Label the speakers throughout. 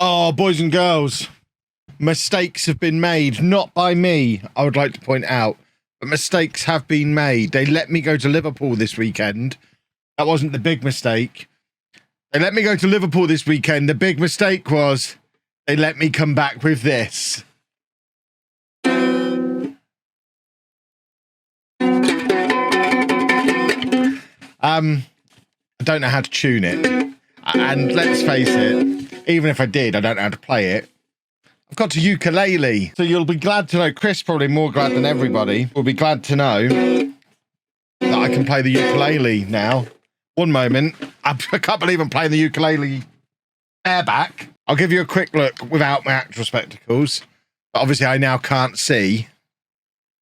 Speaker 1: Oh, boys and girls, mistakes have been made. Not by me, I would like to point out, but mistakes have been made. They let me go to Liverpool this weekend. That wasn't the big mistake. They let me go to Liverpool this weekend. The big mistake was they let me come back with this. I don't know how to tune it. And let's face it, even if I did, I don't know how to play it. I've got a ukulele. So you'll be glad to know, Chris probably more glad than everybody, will be glad to know that I can play the ukulele now. One moment. I can't believe I'm playing the ukulele bareback. I'll give you a quick look without my actual spectacles. But obviously I now can't see.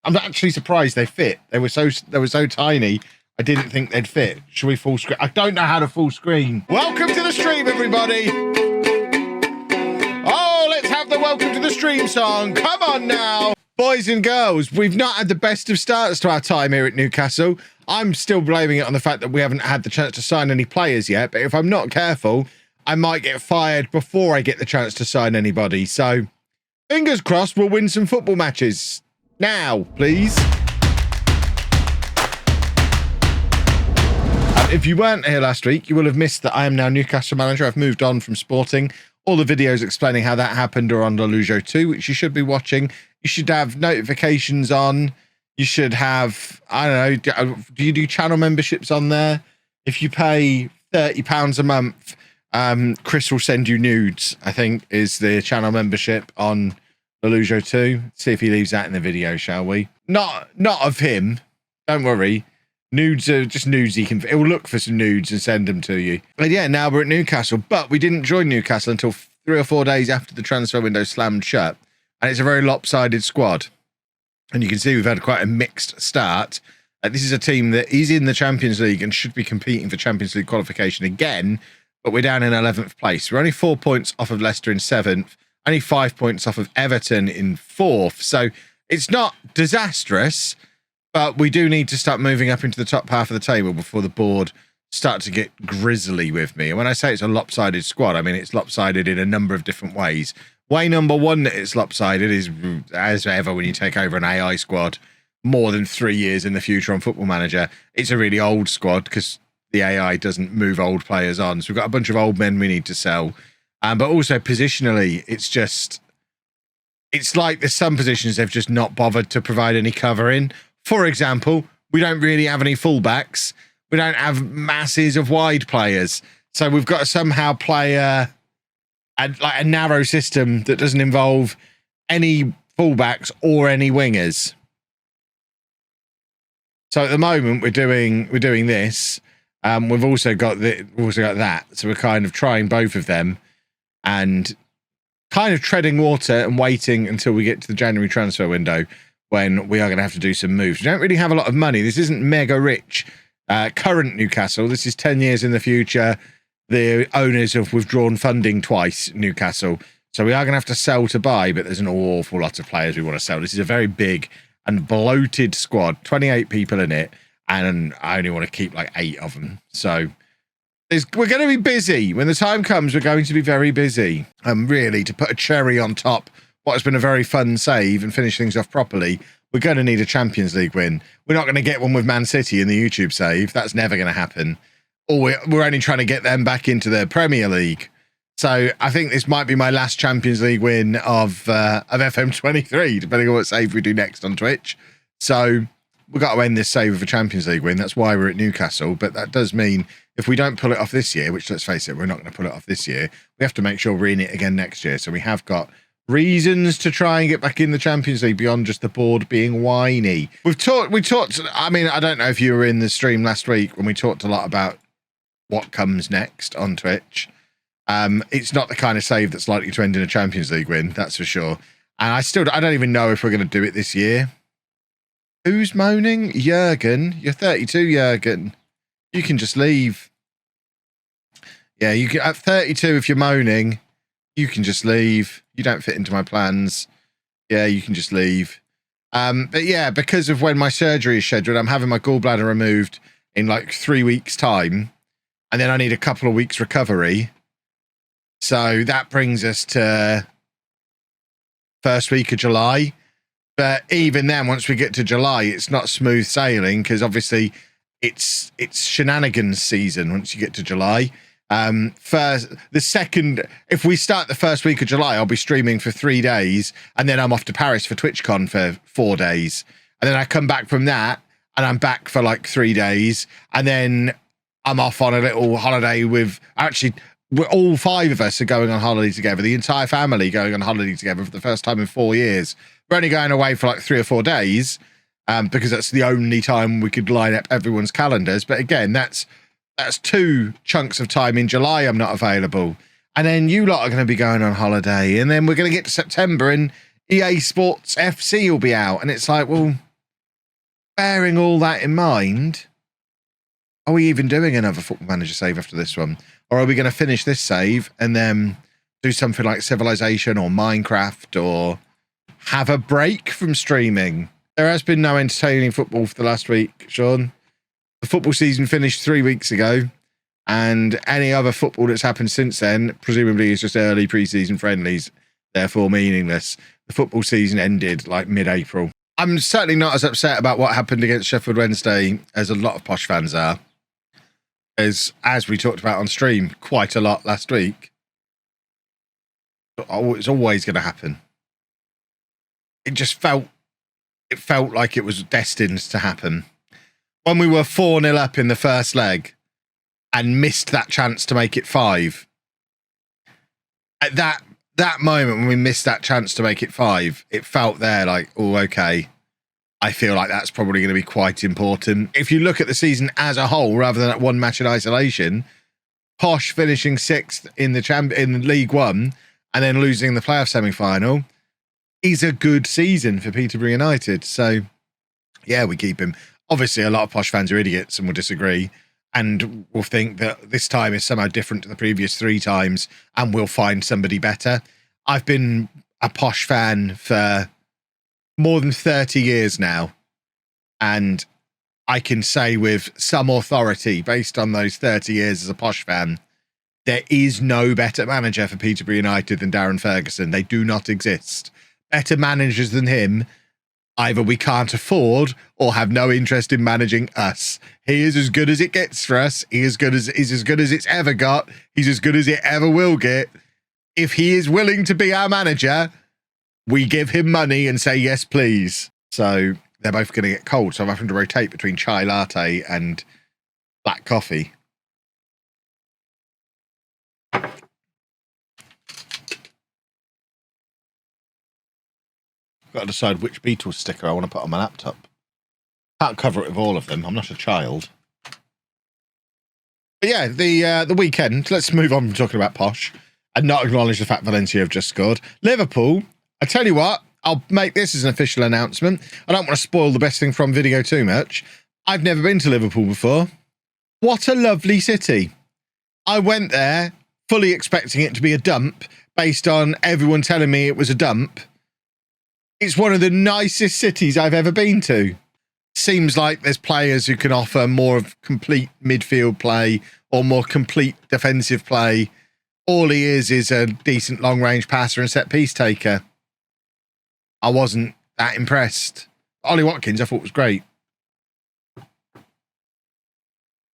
Speaker 1: I'm actually surprised they fit. They were so tiny. I didn't think they'd fit. Should we full screen? I don't know how to full screen. Welcome to the stream, everybody. Oh, let's have the welcome to the stream song. Come on now. Boys and girls, we've not had the best of starts to our time here at Newcastle. I'm still blaming it on the fact that we haven't had the chance to sign any players yet. But if I'm not careful, I might get fired before I get the chance to sign anybody. So fingers crossed we'll win some football matches. Now, please. If you weren't here last week, you will have missed that I am now Newcastle manager. I've moved on from Sporting. All the videos explaining how that happened are on LOLLUJO 2, which you should be watching. You should have notifications on. You should have, I don't know, do you do channel memberships on there? If you pay £30 a month, Chris will send you nudes, I think, is the channel membership on LOLLUJO 2. See if he leaves that in the video, shall we? Not of him. Don't worry. Nudes are just nudes. It will look for some nudes and send them to you. But yeah, now we're at Newcastle. But we didn't join Newcastle until 3 or 4 days after the transfer window slammed shut. And it's a very lopsided squad. And you can see we've had quite a mixed start. This is a team that is in the Champions League and should be competing for Champions League qualification again. But we're down in 11th place. We're only 4 points off of Leicester in 7th. Only 5 points off of Everton in 4th. So it's not disastrous. But we do need to start moving up into the top half of the table before the board start to get grisly with me. And when I say it's a lopsided squad, I mean it's lopsided in a number of different ways. Way number one that it's lopsided is, as ever, when you take over an AI squad more than 3 years in the future on Football Manager, it's a really old squad because the AI doesn't move old players on. So we've got a bunch of old men we need to sell. But also positionally, it's like there's some positions they've just not bothered to provide any cover in. For example, we don't really have any fullbacks. We don't have masses of wide players. So we've got to somehow play a narrow system that doesn't involve any fullbacks or any wingers. So at the moment we're doing this. We've also got that. So we're kind of trying both of them and kind of treading water and waiting until we get to the January transfer window, when we are going to have to do some moves. We don't really have a lot of money. This isn't mega rich current Newcastle. This is 10 years in the future. The owners have withdrawn funding twice, Newcastle. So we are going to have to sell to buy, but there's an awful lot of players we want to sell. This is a very big and bloated squad, 28 people in it, and I only want to keep like 8 of them. So we're going to be busy. When the time comes, we're going to be very busy. Really, to put a cherry on top what has been a very fun save and finish things off properly, we're going to need a Champions League win. We're not going to get one with Man City in the YouTube save. That's never going to happen. Or we're only trying to get them back into the Premier League. So I think this might be my last Champions League win of FM23, depending on what save we do next on Twitch. So we've got to end this save with a Champions League win. That's why we're at Newcastle. But that does mean if we don't pull it off this year, which let's face it, we're not going to pull it off this year, we have to make sure we're in it again next year. So we have got reasons to try and get back in the Champions League beyond just the board being whiny. We talked, I mean, I don't know if you were in the stream last week when we talked a lot about what comes next on Twitch. It's not the kind of save that's likely to end in a Champions League win, that's for sure. And I don't even know if we're going to do it this year. Who's moaning? Jurgen. You're 32, Jurgen. You can just leave. Yeah, you can, at 32, if you're moaning, you can just leave. You don't fit into my plans. Yeah, you can just leave. But yeah, because of when my surgery is scheduled, I'm having my gallbladder removed in like 3 weeks' time. And then I need a couple of weeks recovery. So that brings us to first week of July. But even then, once we get to July, it's not smooth sailing because obviously it's shenanigans season once you get to July. If we start the first week of July, I'll be streaming for 3 days, and then I'm off to Paris for TwitchCon for 4 days. And then I come back from that, and I'm back for like 3 days, and then I'm off on a little holiday with, actually, all 5 of us are going on holiday together, the entire family going on holiday together for the first time in 4 years. We're only going away for like 3 or 4 days, because that's the only time we could line up everyone's calendars. But again, that's 2 chunks of time in July I'm not available. And then you lot are going to be going on holiday, and then we're going to get to September and EA Sports FC will be out. And it's like, well, bearing all that in mind, are we even doing another Football Manager save after this one? Or are we going to finish this save and then do something like Civilization or Minecraft, or have a break from streaming? There has been no entertaining football for the last week, Sean. The football season finished 3 weeks ago, and any other football that's happened since then, presumably, is just early pre-season friendlies, therefore meaningless. The football season ended like mid-April. I'm certainly not as upset about what happened against Sheffield Wednesday as a lot of Posh fans are. As we talked about on stream quite a lot last week, it's always going to happen. It felt like it was destined to happen. When we were 4-0 up in the first leg and missed that chance to make it 5, at that moment when we missed that chance to make it 5, it felt there like, oh, okay, I feel like that's probably going to be quite important. If you look at the season as a whole, rather than at one match in isolation, Posh finishing 6th in League One and then losing the playoff semi-final is a good season for Peterborough United. So, yeah, we keep him. Obviously, a lot of Posh fans are idiots and will disagree and will think that this time is somehow different to the previous 3 times and we'll find somebody better. I've been a Posh fan for more than 30 years now, and I can say with some authority, based on those 30 years as a Posh fan, there is no better manager for Peterborough United than Darren Ferguson. They do not exist. Better managers than him, either we can't afford or have no interest in managing us. He is as good as it gets for us. He's as good as it's ever got. He's as good as it ever will get. If he is willing to be our manager, we give him money and say, yes, please. So they're both going to get cold. So I'm having to rotate between chai latte and black coffee. Got to decide which Beatles sticker I want to put on my laptop. Can't cover it with all of them. I'm not a child. But yeah, the weekend. Let's move on from talking about Posh and not acknowledge the fact Valencia have just scored. Liverpool. I tell you what, I'll make this as an official announcement. I don't want to spoil the best thing from video too much. I've never been to Liverpool before. What a lovely city. I went there fully expecting it to be a dump based on everyone telling me it was a dump. It's one of the nicest cities I've ever been to. Seems like there's players who can offer more of complete midfield play or more complete defensive play. All he is a decent long-range passer and set-piece taker. I wasn't that impressed. Ollie Watkins, I thought was great. I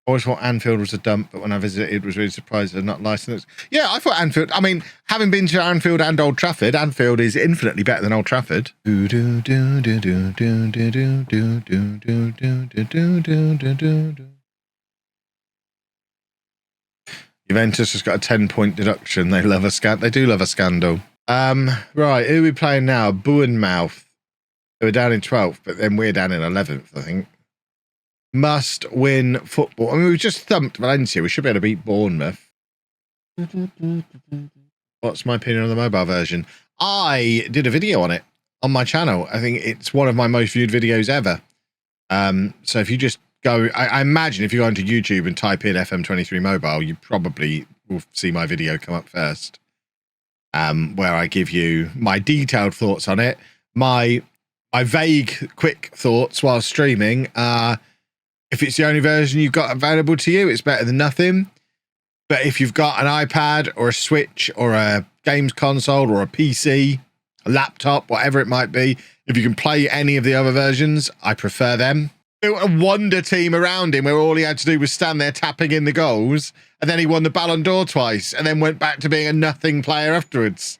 Speaker 1: always thought Anfield was a dump, but when I visited, was really surprised they're not licensed. Yeah, I thought Anfield. I mean, having been to Anfield and Old Trafford, Anfield is infinitely better than Old Trafford. Juventus has got a 10-point deduction. They love a scandal. They do love a scandal. Right, who are we playing now? Bournemouth. They were down in 12th, but then we're down in 11th, I think. Must win football. I mean, we've just thumped Valencia. We should be able to beat Bournemouth. What's my opinion on the mobile version? I did a video on it on my channel. I think it's one of my most viewed videos ever. So if you just go, I imagine if you go into YouTube and type in FM23 mobile, you probably will see my video come up first. Where I give you my detailed thoughts on it. My vague, quick thoughts while streaming are, if it's the only version you've got available to you, it's better than nothing. But if you've got an iPad or a Switch or a games console or a PC, a laptop, whatever it might be, if you can play any of the other versions, I prefer them. A wonder team around him where all he had to do was stand there tapping in the goals, and then he won the Ballon d'Or twice and then went back to being a nothing player afterwards.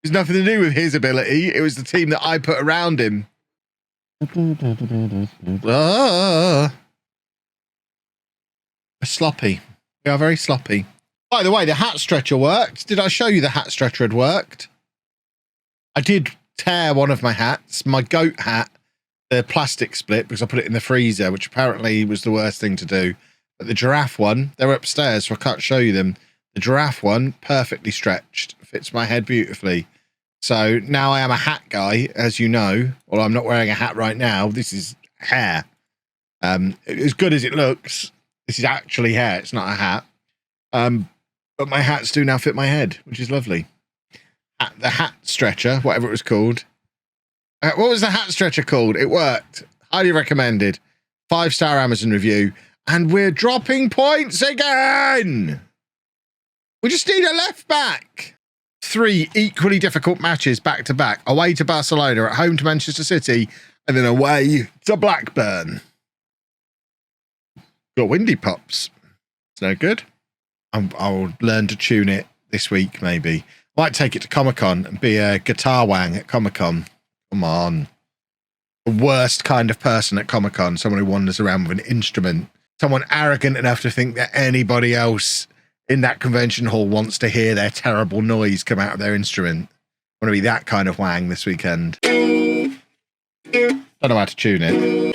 Speaker 1: It was nothing to do with his ability. It was the team that I put around him. Sloppy. We are very sloppy. By the way, the hat stretcher worked. Did I show you the hat stretcher had worked? I did tear one of my hats, my goat hat, the plastic split, because I put it in the freezer, which apparently was the worst thing to do. But the giraffe one, they're upstairs, so I can't show you them. The giraffe one, perfectly stretched, fits my head beautifully. So now I am a hat guy, as you know. Well, I'm not wearing a hat right now. This is hair. As good as it looks, this is actually hair. It's not a hat. But my hats do now fit my head, which is lovely. The hat stretcher, whatever it was called. What was the hat stretcher called? It worked. Highly recommended. 5-star Amazon review. And we're dropping points again. We just need a left back. 3 equally difficult matches back to back. Away to Barcelona, at home to Manchester City, and then away to Blackburn. Got windy pops. It's no good. I'll learn to tune it this week, maybe. Might take it to Comic-Con and be a guitar wang at Comic-Con. Come on. The worst kind of person at Comic-Con. Someone who wanders around with an instrument. Someone arrogant enough to think that anybody else in that convention hall wants to hear their terrible noise come out of their instrument. I want to be that kind of wang this weekend. Don't know how to tune it.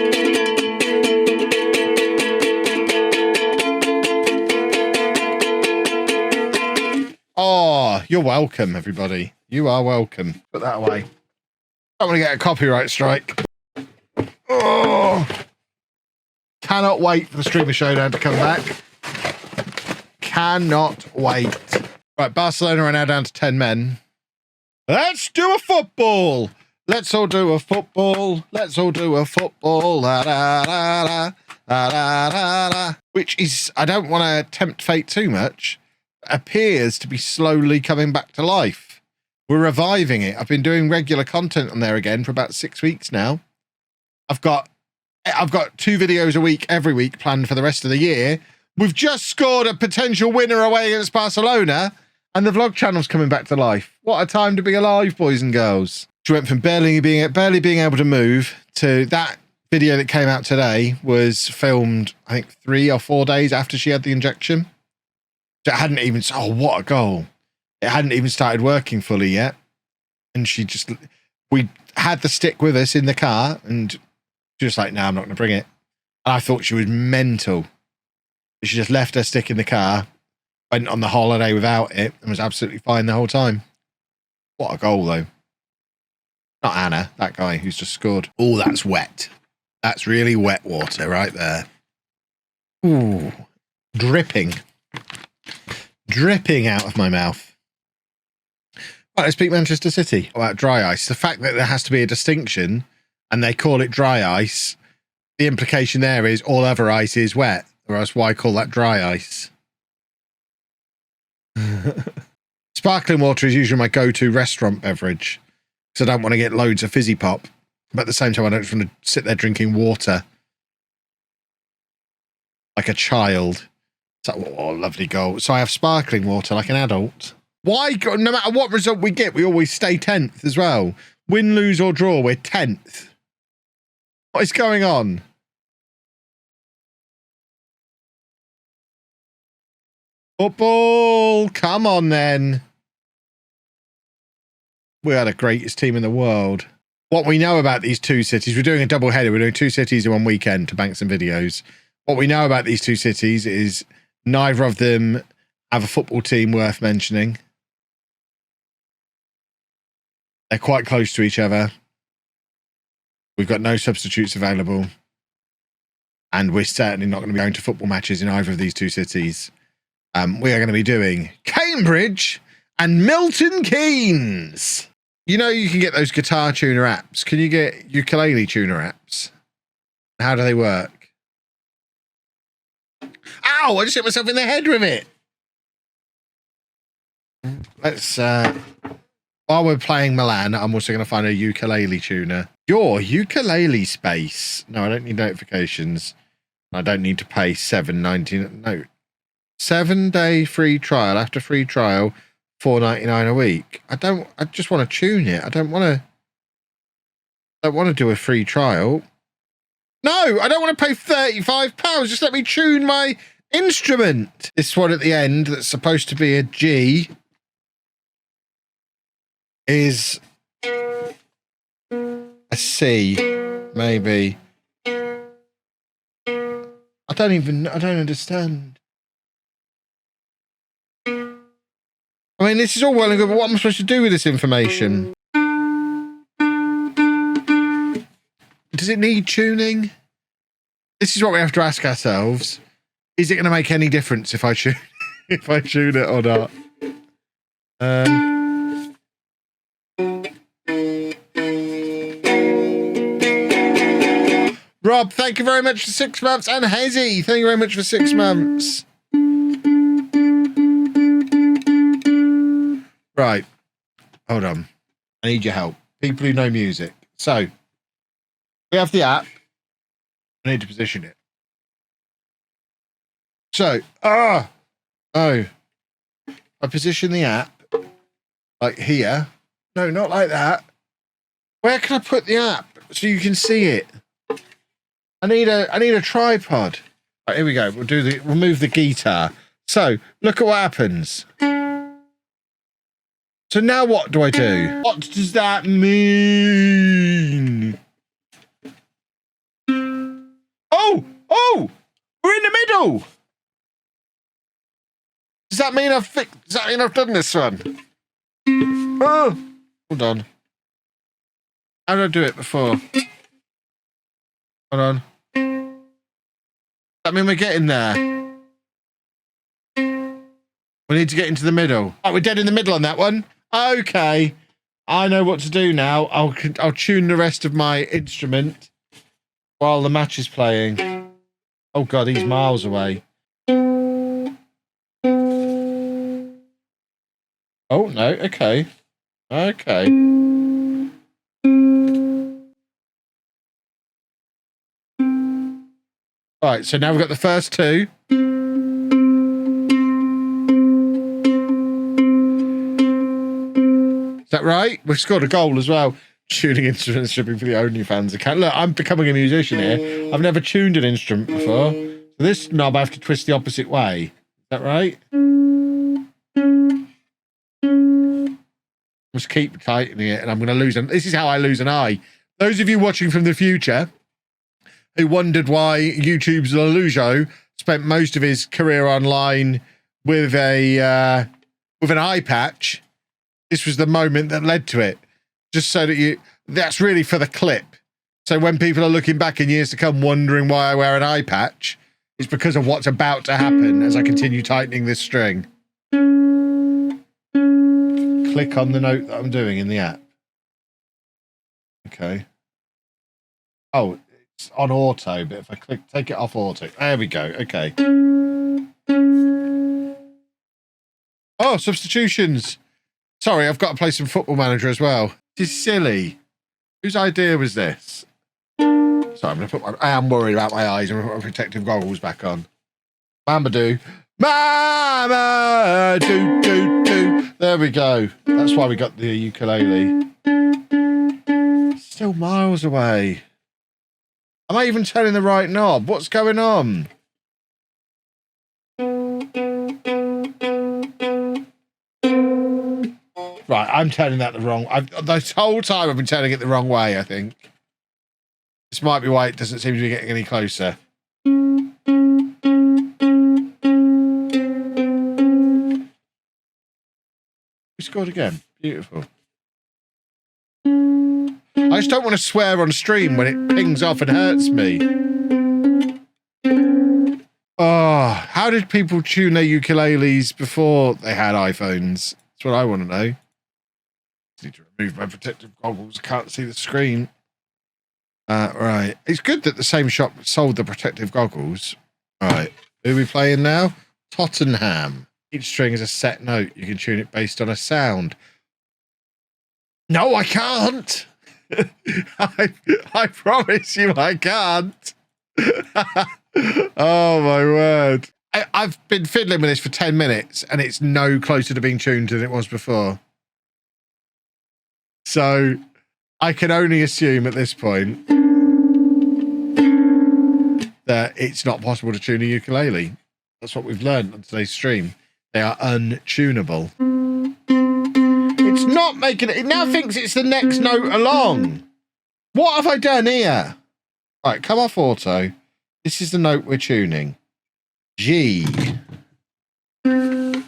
Speaker 1: Oh, you're welcome, everybody. You are welcome. Put that away. Don't want to get a copyright strike. Oh, cannot wait for the Streamer Showdown to come back. Cannot wait. Right, Barcelona are now down to 10 men. Let's do a football. Let's all do a football. Let's all do a football. La, la, la, la, la, la, la, la. Which is, I don't want to tempt fate too much, appears to be slowly coming back to life. We're reviving it. I've been doing regular content on there again for about 6 weeks now. I've got 2 videos a week every week planned for the rest of the year. We've just scored a potential winner away against Barcelona, and the vlog channel's coming back to life. What a time to be alive, boys and girls. She went from barely being able to move to that video that came out today was filmed, I think, 3 or 4 days after she had the injection. It hadn't even, oh, what a goal. It hadn't even started working fully yet. And we had the stick with us in the car, and she was like, no, I'm not going to bring it. And I thought she was mental. She just left her stick in the car, went on the holiday without it, and was absolutely fine the whole time. What a goal, though. Not Anna, that guy who's just scored. Oh, that's wet. That's really wet water right there. Ooh, dripping. Dripping out of my mouth. Right, let's speak Manchester City about dry ice. The fact that there has to be a distinction and they call it dry ice, the implication there is all other ice is wet, or else why call that dry ice? Sparkling water is usually my go-to restaurant beverage because I don't want to get loads of fizzy pop, but at the same time I don't just want to sit there drinking water like a child. So, oh, lovely goal. So I have sparkling water like an adult. Why, no matter what result we get, we always stay 10th as well. Win, lose or draw, we're 10th. What is going on? Football, come on then. We are the greatest team in the world. What we know about these 2 cities, we're doing a double header. We're doing 2 cities in one weekend to bank some videos. What we know about these 2 cities is neither of them have a football team worth mentioning. They're quite close to each other. We've got no substitutes available. And we're certainly not going to be going to football matches in either of these 2 cities. We are going to be doing Cambridge and Milton Keynes. You know you can get those guitar tuner apps. Can you get ukulele tuner apps? How do they work? Ow! I just hit myself in the head with it. let's while we're playing Milan, I'm also going to find a ukulele tuner. Your ukulele space. No, I don't need notifications. I don't need to pay $7.99. No, 7-day free trial. After free trial, $4.99 a week. I just want to tune it. I don't want to do a free trial. No, I don't want to pay £35. Just let me tune my instrument. This one at the end that's supposed to be a G is a C, maybe. I don't understand. I mean, this is all well and good, but what am I supposed to do with this information? Does it need tuning? This is what we have to ask ourselves. Is it going to make any difference if I tune it or not? Rob, thank you very much for 6 months. And Hezzy, thank you very much for 6 months. Right. Hold on. I need your help. People who know music. So, we have the app. I need to position it. So, I position the app like here. No, not like that. Where can I put the app so you can see it? I need a tripod. Right, here we go. We'll move the guitar. So, look at what happens. So now what do I do? What does that mean? Oh, we're in the middle. Does that mean I've done this one? Oh, hold on. How did I do it before? Hold on. Does that mean we're getting there? We need to get into the middle. Oh, we're dead in the middle on that one. Okay. I know what to do now. I'll tune the rest of my instrument while the match is playing. Oh, God, he's miles away. Oh, no. Okay. Okay. Right, so now we've got the first two. Is that right? We've scored a goal as well. Tuning instruments should be for the OnlyFans account. Look, I'm becoming a musician here. I've never tuned an instrument before. So this knob I have to twist the opposite way. Is that right? Just keep tightening it and I'm going to lose. This is how I lose an eye. Those of you watching from the future who wondered why YouTube's LOLLUJO spent most of his career online with an eye patch, this was the moment that led to it. Just so that that's really for the clip. So when people are looking back in years to come wondering why I wear an eye patch, it's because of what's about to happen as I continue tightening this string. Click on the note that I'm doing in the app. Okay. Oh, it's on auto, but if I take it off auto. There we go. Okay. Oh, substitutions. Sorry, I've got to play some Football Manager as well. This is silly. Whose idea was this? Sorry, I am worried about my eyes. I'm going to put my protective goggles back on. Mama do. Mama do, do, do. There we go. That's why we got the ukulele. Still miles away. Am I even turning the right knob? What's going on? Right, I'm turning that the wrong. This whole time I've been turning it the wrong way, I think. This might be why it doesn't seem to be getting any closer. We scored again. Beautiful. I just don't want to swear on stream when it pings off and hurts me. Oh, how did people tune their ukuleles before they had iPhones? That's what I want to know. I need to remove my protective goggles. I can't see the screen. Right. It's good that the same shop sold the protective goggles. Right. Who are we playing now? Tottenham. Each string is a set note. You can tune it based on a sound. No, I can't. I promise you I can't. Oh, my word. I've been fiddling with this for 10 minutes, and it's no closer to being tuned than it was before. So I can only assume at this point that it's not possible to tune a ukulele. That's what we've learned on today's stream. They are untunable. It's not making it. It now thinks it's the next note along. What have I done here? Right, come off auto. This is the note we're tuning. G. Am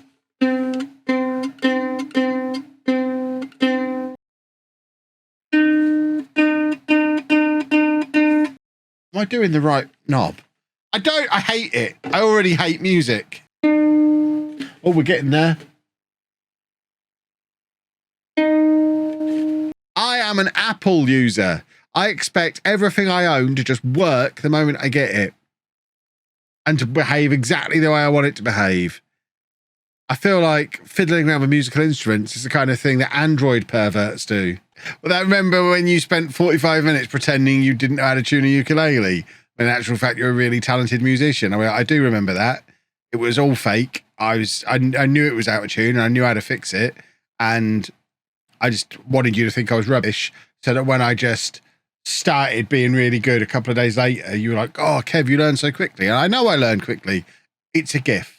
Speaker 1: I doing the right knob? I hate it. I already hate music. Oh, we're getting there. I am an Apple user. I expect everything I own to just work the moment I get it. And to behave exactly the way I want it to behave. I feel like fiddling around with musical instruments is the kind of thing that Android perverts do. Well, I remember when you spent 45 minutes pretending you didn't know how to tune a ukulele, when in actual fact you're a really talented musician. I mean, I do remember that. It was all fake. I knew it was out of tune and I knew how to fix it. And I just wanted you to think I was rubbish, so that when I just started being really good a couple of days later, you were like, oh, Kev, you learned so quickly. And I know I learned quickly. It's a gift.